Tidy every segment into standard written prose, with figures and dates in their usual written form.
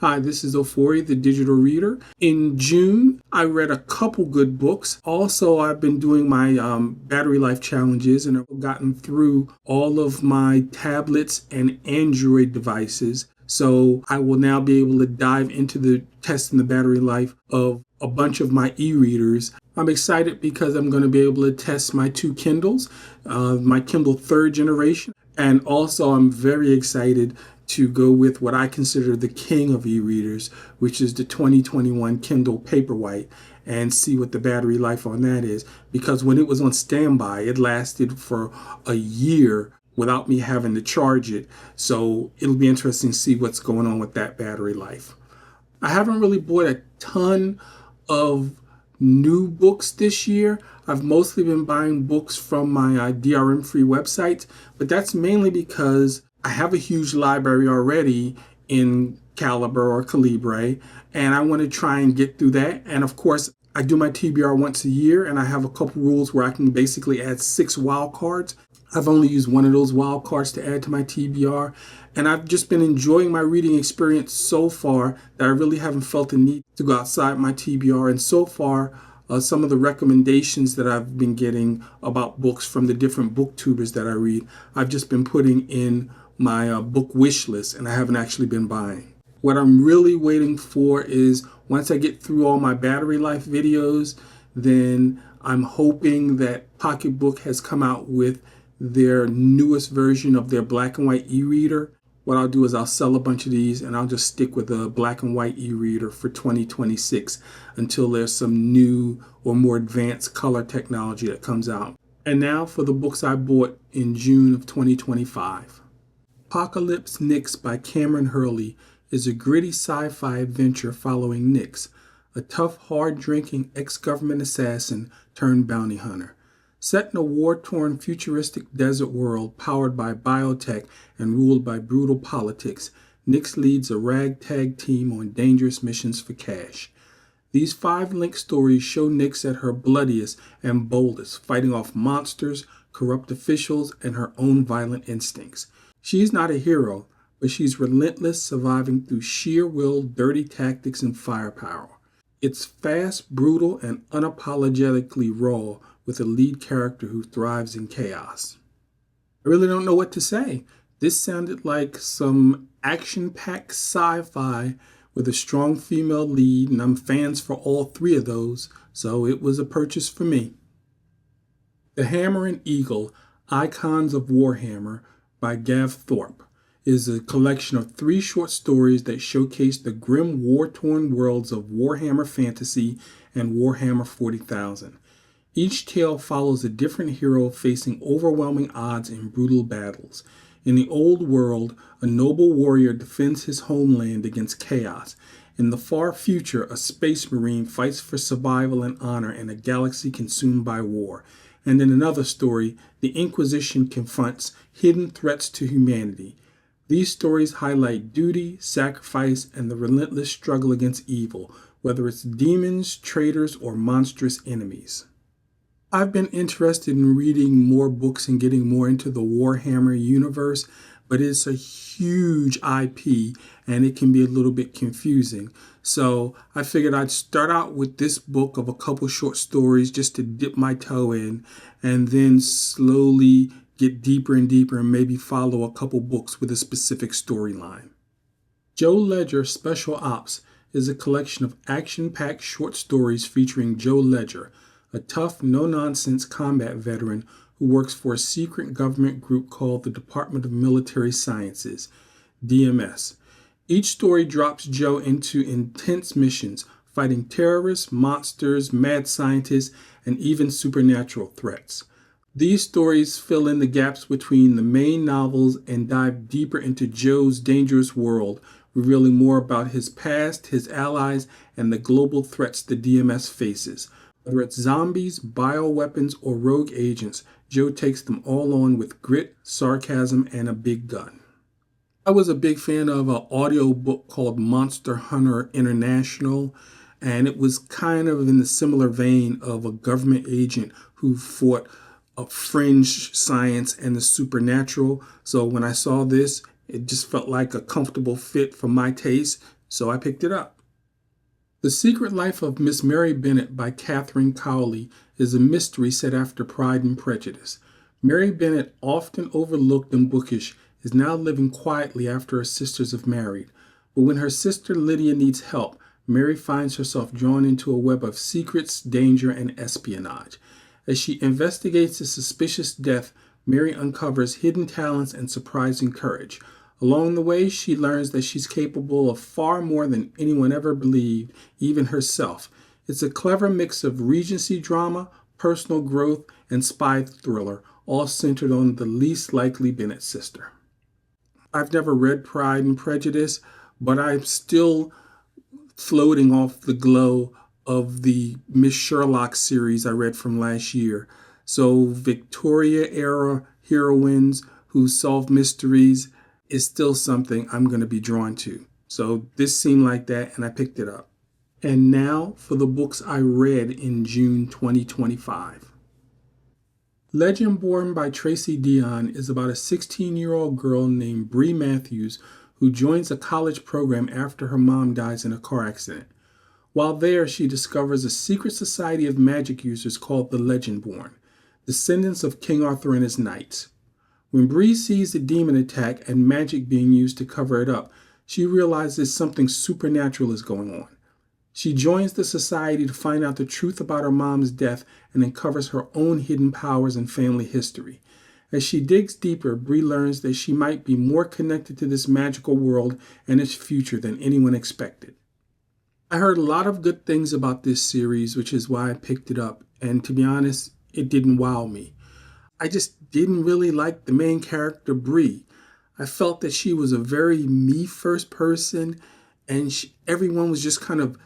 Hi, this is Ofori, the digital reader. In June, I read a couple good books. Also, I've been doing my battery life challenges and I've gotten through all of my tablets and Android devices. So I will now be able to dive into the testing the battery life of a bunch of my e-readers. I'm excited because I'm going to be able to test my two Kindles, my Kindle third generation. And also, I'm very excited to go with what I consider the king of e-readers, which is the 2021 Kindle Paperwhite, and see what the battery life on that is. Because when it was on standby, it lasted for a year without me having to charge it. So it'll be interesting to see what's going on with that battery life. I haven't really bought a ton of new books this year. I've mostly been buying books from my DRM-free websites, but that's mainly because I have a huge library already in Calibre or Calibre, and I want to try and get through that. And of course, I do my TBR once a year, and I have a couple rules where I can basically add 6 wildcards. I've only used one of those wildcards to add to my TBR, and I've just been enjoying my reading experience so far that I really haven't felt the need to go outside my TBR. And so far, some of the recommendations that I've been getting about books from the different booktubers that I read, I've just been putting in my book wish list, and I haven't actually been buying. What I'm really waiting for is once I get through all my battery life videos, then I'm hoping that Pocketbook has come out with their newest version of their black and white e-reader. What I'll do is I'll sell a bunch of these and I'll just stick with a black and white e-reader for 2026 until there's some new or more advanced color technology that comes out. And now for the books I bought in June of 2025. Apocalypse Nix by Kameron Hurley is a gritty sci-fi adventure following Nix, a tough, hard-drinking ex-government assassin turned bounty hunter. Set in a war-torn futuristic desert world powered by biotech and ruled by brutal politics, Nix leads a ragtag team on dangerous missions for cash. These 5 linked stories show Nix at her bloodiest and boldest, fighting off monsters, corrupt officials, and her own violent instincts. She's not a hero, but she's relentless, surviving through sheer will, dirty tactics, and firepower. It's fast, brutal, and unapologetically raw, with a lead character who thrives in chaos. I really don't know what to say. This sounded like some action-packed sci-fi with a strong female lead, and I'm fans for all 3 of those, so it was a purchase for me. The Hammer and Eagle, Icons of Warhammer by Gav Thorpe is a collection of 3 short stories that showcase the grim, war-torn worlds of Warhammer Fantasy and Warhammer 40,000. Each tale follows a different hero facing overwhelming odds in brutal battles. In the old world, a noble warrior defends his homeland against chaos. In the far future, a space marine fights for survival and honor in a galaxy consumed by war. And in another story, the Inquisition confronts hidden threats to humanity. These stories highlight duty, sacrifice, and the relentless struggle against evil, whether it's demons, traitors, or monstrous enemies. I've been interested in reading more books and getting more into the Warhammer universe, but it's a huge IP and it can be a little bit confusing. So I figured I'd start out with this book of a couple short stories just to dip my toe in, and then slowly get deeper and deeper and maybe follow a couple books with a specific storyline. Joe Ledger Special Ops is a collection of action-packed short stories featuring Joe Ledger, a tough, no-nonsense combat veteran who works for a secret government group called the Department of Military Sciences, DMS. Each story drops Joe into intense missions, fighting terrorists, monsters, mad scientists, and even supernatural threats. These stories fill in the gaps between the main novels and dive deeper into Joe's dangerous world, revealing more about his past, his allies, and the global threats the DMS faces. Whether it's zombies, bioweapons, or rogue agents, Joe takes them all on with grit, sarcasm, and a big gun. I was a big fan of an audio book called Monster Hunter International, and it was kind of in the similar vein of a government agent who fought a fringe science and the supernatural. So when I saw this, it just felt like a comfortable fit for my taste. so I picked it up. The Secret Life of Miss Mary Bennet by Katherine Cowley is a mystery set after Pride and Prejudice. Mary Bennet, often overlooked and bookish, is now living quietly after her sisters have married. But when her sister Lydia needs help, Mary finds herself drawn into a web of secrets, danger, and espionage. As she investigates a suspicious death, Mary uncovers hidden talents and surprising courage. Along the way, she learns that she's capable of far more than anyone ever believed, even herself. It's a clever mix of Regency drama, personal growth, and spy thriller, all centered on the least likely Bennet sister. I've never read Pride and Prejudice, but I'm still floating off the glow of the Miss Sherlock series I read from last year. So Victoria-era heroines who solve mysteries is still something I'm going to be drawn to. So this seemed like that, and I picked it up. And now for the books I read in June 2025. Legendborn by Tracy Deonn is about a 16-year-old girl named Bree Matthews who joins a college program after her mom dies in a car accident. While there, she discovers a secret society of magic users called the Legendborn, descendants of King Arthur and his knights. When Bree sees the demon attack and magic being used to cover it up, she realizes something supernatural is going on. She joins the society to find out the truth about her mom's death and uncovers her own hidden powers and family history. As she digs deeper, Bree learns that she might be more connected to this magical world and its future than anyone expected. I heard a lot of good things about this series, which is why I picked it up, and to be honest, it didn't wow me. I just didn't really like the main character, Bree. I felt that she was a very me-first person, and everyone was just kind of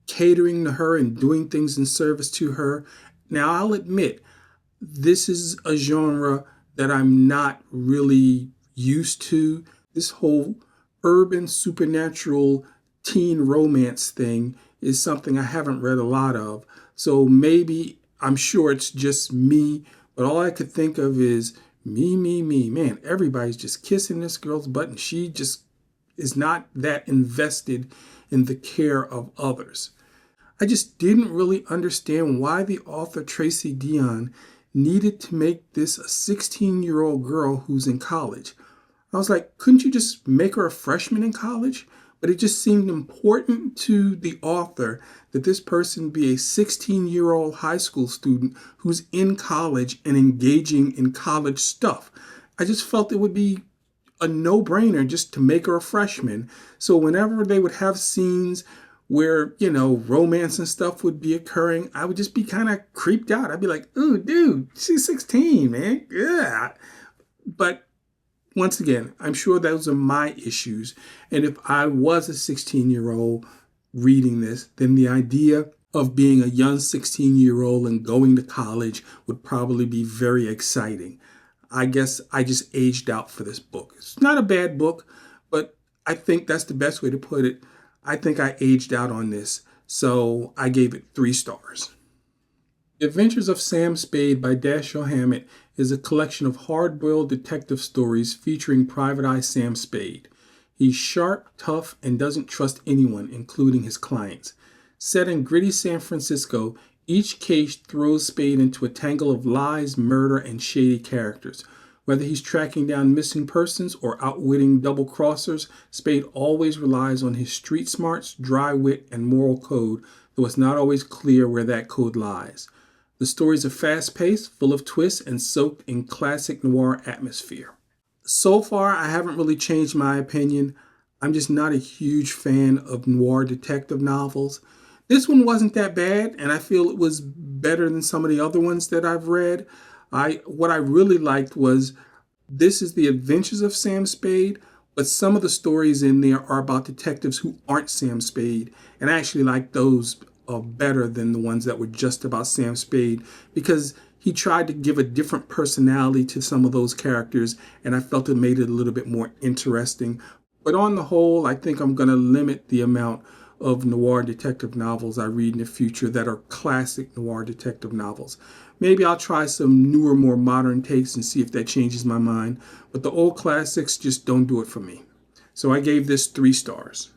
catering to her and doing things in service to her. Now, I'll admit, this is a genre that I'm not really used to. This whole urban supernatural teen romance thing is something I haven't read a lot of. So maybe, I'm sure it's just me, but all I could think of is me. Man, everybody's just kissing this girl's butt and she just is not that invested in the care of others. I just didn't really understand why the author Tracy Deonn needed to make this a 16-year-old girl who's in college. I was like, couldn't you just make her a freshman in college? But it just seemed important to the author that this person be a 16-year-old high school student who's in college and engaging in college stuff. I just felt it would be a no-brainer just to make her a freshman. So whenever they would have scenes where, romance and stuff would be occurring, I would just be kind of creeped out. I'd be like, ooh, dude, she's 16, man. Yeah. But once again, I'm sure those are my issues. And if I was a 16-year-old reading this, then the idea of being a young 16-year-old and going to college would probably be very exciting. I guess I just aged out for this book. It's not a bad book, but I think that's the best way to put it. I think I aged out on this, so I gave it 3 stars. The Adventures of Sam Spade by Dashiell Hammett is a collection of hard-boiled detective stories featuring Private Eye Sam Spade. He's sharp, tough, and doesn't trust anyone, including his clients. Set in gritty San Francisco, each case throws Spade into a tangle of lies, murder, and shady characters. Whether he's tracking down missing persons or outwitting double-crossers, Spade always relies on his street smarts, dry wit, and moral code, though it's not always clear where that code lies. The stories are fast-paced, full of twists, and soaked in classic noir atmosphere. So far, I haven't really changed my opinion. I'm just not a huge fan of noir detective novels. This one wasn't that bad, and I feel it was better than some of the other ones that I've read. What I really liked was this is the Adventures of Sam Spade, but some of the stories in there are about detectives who aren't Sam Spade, and I actually like those better than the ones that were just about Sam Spade because he tried to give a different personality to some of those characters, and I felt it made it a little bit more interesting. But on the whole, I think I'm going to limit the amount of noir detective novels I read in the future that are classic noir detective novels. Maybe I'll try some newer, more modern takes and see if that changes my mind. But the old classics just don't do it for me. So I gave this 3 stars.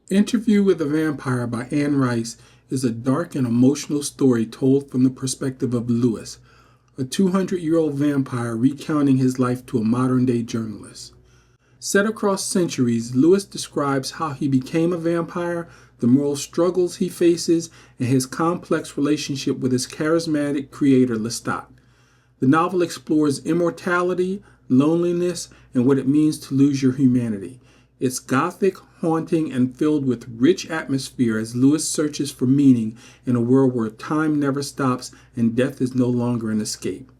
Interview with a Vampire by Anne Rice is a dark and emotional story told from the perspective of Lewis, a 200-year-old vampire recounting his life to a modern-day journalist. Set across centuries, Lewis describes how he became a vampire, the moral struggles he faces, and his complex relationship with his charismatic creator, Lestat. The novel explores immortality, loneliness, and what it means to lose your humanity. It's gothic, haunting, and filled with rich atmosphere as Lewis searches for meaning in a world where time never stops and death is no longer an escape.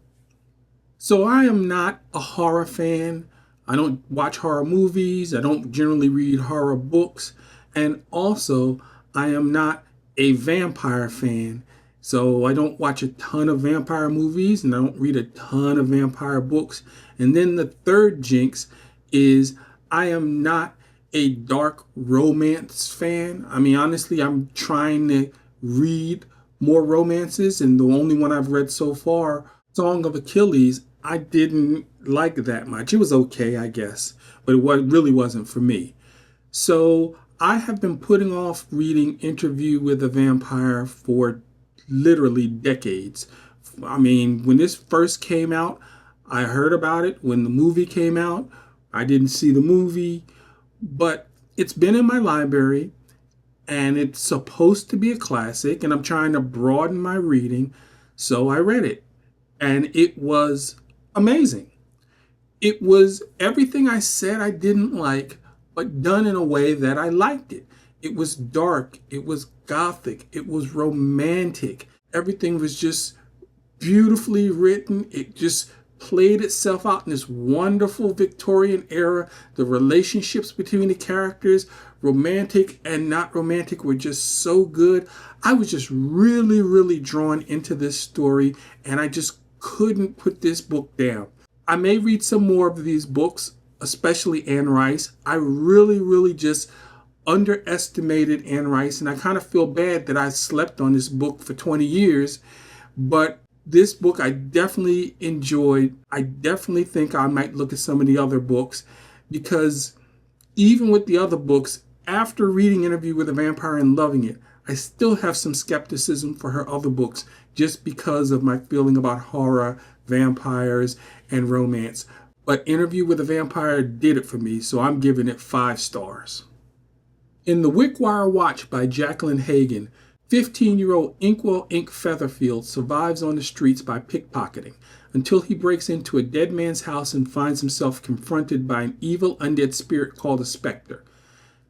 So I am not a horror fan. I don't watch horror movies. I don't generally read horror books. And also, I am not a vampire fan. So I don't watch a ton of vampire movies and I don't read a ton of vampire books. And then the third jinx is I am not a dark romance fan. I mean, honestly, I'm trying to read more romances, and the only one I've read so far, Song of Achilles, I didn't like that much. It was okay, I guess, but it really wasn't for me. So I have been putting off reading Interview with a Vampire for literally decades. I mean, when this first came out, I heard about it. When the movie came out, I didn't see the movie, but it's been in my library and it's supposed to be a classic, and I'm trying to broaden my reading. So I read it and it was amazing. It was everything I said I didn't like, but done in a way that I liked it. It was dark. It was gothic. It was romantic. Everything was just beautifully written. It just played itself out in this wonderful Victorian era. The relationships between the characters, romantic and not romantic, were just so good. I was just really, really drawn into this story, and I just couldn't put this book down. I may read some more of these books, especially Anne Rice. I really, really just underestimated Anne Rice, and I kind of feel bad that I slept on this book for 20 years, but this book I definitely enjoyed. I definitely think I might look at some of the other books, because even with the other books, after reading Interview with a Vampire and loving it, I still have some skepticism for her other books just because of my feeling about horror, vampires, and romance. But Interview with a Vampire did it for me, so I'm giving it 5 stars. In The Wickwire Watch by Jacquelyn Hagen, 15-year-old Inkwell Ink Featherfield survives on the streets by pickpocketing until he breaks into a dead man's house and finds himself confronted by an evil undead spirit called a specter.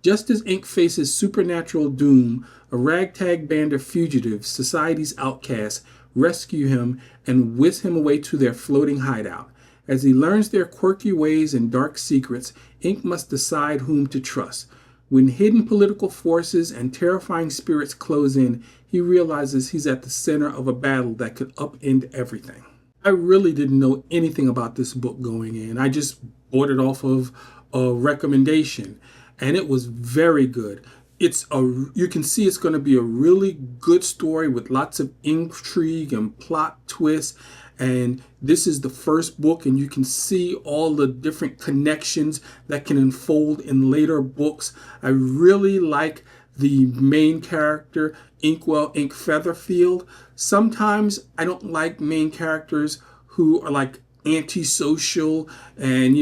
Just as Ink faces supernatural doom, a ragtag band of fugitives, society's outcasts, rescue him and whisk him away to their floating hideout. As he learns their quirky ways and dark secrets, Ink must decide whom to trust. When hidden political forces and terrifying spirits close in, he realizes he's at the center of a battle that could upend everything. I really didn't know anything about this book going in. I just bought it off of a recommendation, and it was very good. You can see it's going to be a really good story with lots of intrigue and plot twists. And this is the first book, and you can see all the different connections that can unfold in later books. I really like the main character, Inkwell Ink Featherfield. Sometimes I don't like main characters who are like antisocial and,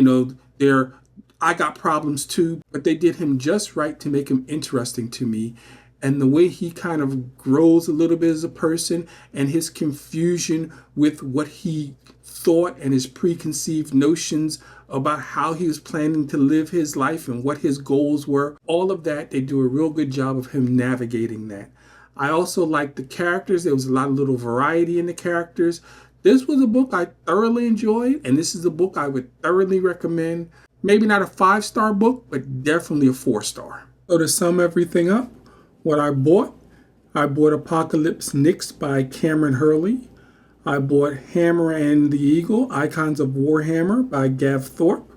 I got problems too, but they did him just right to make him interesting to me. And the way he kind of grows a little bit as a person, and his confusion with what he thought and his preconceived notions about how he was planning to live his life and what his goals were, all of that, they do a real good job of him navigating that. I also liked the characters. There was a lot of little variety in the characters. This was a book I thoroughly enjoyed, and this is a book I would thoroughly recommend. Maybe not a 5-star book, but definitely a 4-star. So to sum everything up, what I bought Apocalypse Nyx by Kameron Hurley. I bought Hammer and the Eagle, Icons of Warhammer by Gav Thorpe.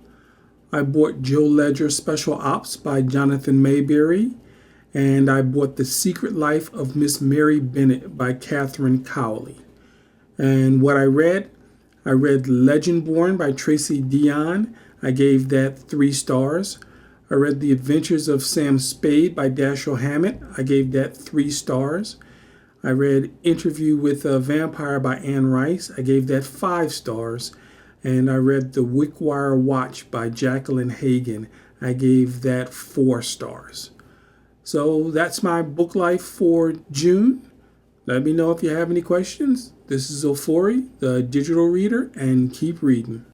I bought Joe Ledger Special Ops by Jonathan Maberry. And I bought The Secret Life of Miss Mary Bennet by Katherine Cowley. And what I read Legendborn by Tracy Deonn. I gave that 3 stars. I read The Adventures of Sam Spade by Dashiell Hammett. I gave that 3 stars. I read Interview with a Vampire by Anne Rice. I gave that 5 stars. And I read The Wickwire Watch by Jacquelyn Hagen. I gave that 4 stars. So that's my book life for June. Let me know if you have any questions. This is Ofori, the digital reader, and keep reading.